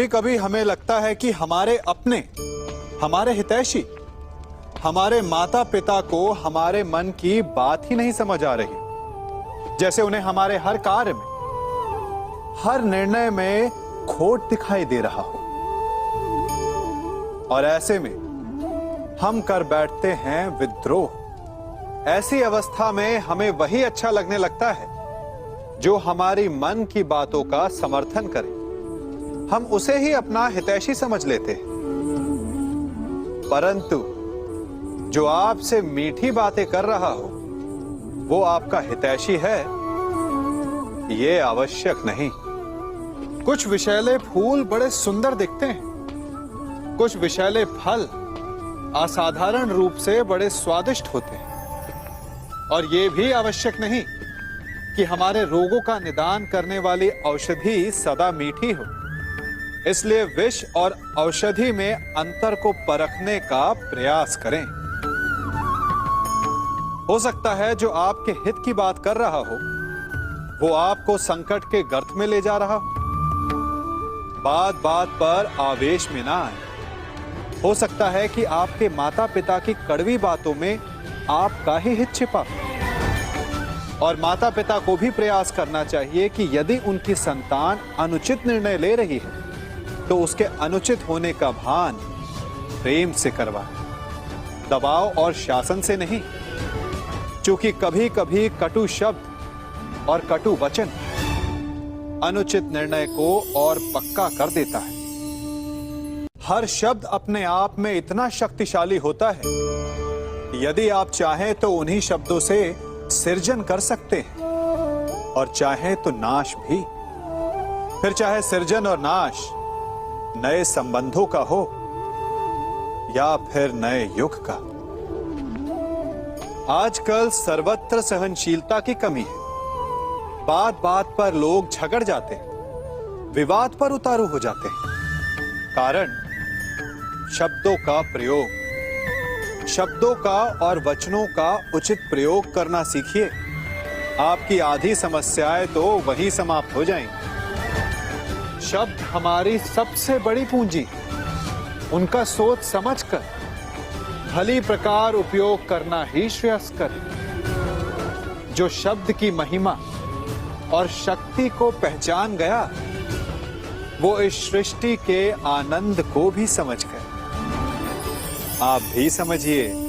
भी कभी हमें लगता है कि हमारे अपने, हमारे हितैषी, हमारे माता पिता को हमारे मन की बात ही नहीं समझ आ रही, जैसे उन्हें हमारे हर कार्य में, हर निर्णय में खोट दिखाई दे रहा हो। और ऐसे में हम कर बैठते हैं विद्रोह। ऐसी अवस्था में हमें वही अच्छा लगने लगता है जो हमारी मन की बातों का समर्थन करे। हम उसे ही अपना हितैषी समझ लेते हैं। परंतु जो आपसे मीठी बातें कर रहा हो वो आपका हितैषी है, ये आवश्यक नहीं। कुछ विषैले फूल बड़े सुंदर दिखते हैं, कुछ विषैले फल असाधारण रूप से बड़े स्वादिष्ट होते हैं। और ये भी आवश्यक नहीं कि हमारे रोगों का निदान करने वाली औषधि सदा मीठी हो। इसलिए विष और औषधि में अंतर को परखने का प्रयास करें। हो सकता है जो आपके हित की बात कर रहा हो वो आपको संकट के गर्त में ले जा रहा हो। बात बात पर आवेश में ना आए। हो सकता है कि आपके माता पिता की कड़वी बातों में आपका ही हित छिपा हो। और माता पिता को भी प्रयास करना चाहिए कि यदि उनकी संतान अनुचित निर्णय ले रही है तो उसके अनुचित होने का भान प्रेम से करवाएं, दबाव और शासन से नहीं। क्योंकि कभी कभी कटु शब्द और कटु वचन अनुचित निर्णय को और पक्का कर देता है। हर शब्द अपने आप में इतना शक्तिशाली होता है, यदि आप चाहें तो उन्हीं शब्दों से सृजन कर सकते हैं और चाहें तो नाश भी। फिर चाहे सृजन और नाश नए संबंधों का हो या फिर नए युग का। आजकल सर्वत्र सहनशीलता की कमी है। बात बात पर लोग झगड़ जाते हैं, विवाद पर उतारू हो जाते हैं। कारण शब्दों का प्रयोग। शब्दों का और वचनों का उचित प्रयोग करना सीखिए। आपकी आधी समस्याएं तो वहीं समाप्त हो जाएंगी। शब्द हमारी सबसे बड़ी पूंजी। उनका सोच समझकर भली प्रकार उपयोग करना ही श्रेयस्कर है। जो शब्द की महिमा और शक्ति को पहचान गया वो इस सृष्टि के आनंद को भी समझ गया। आप भी समझिए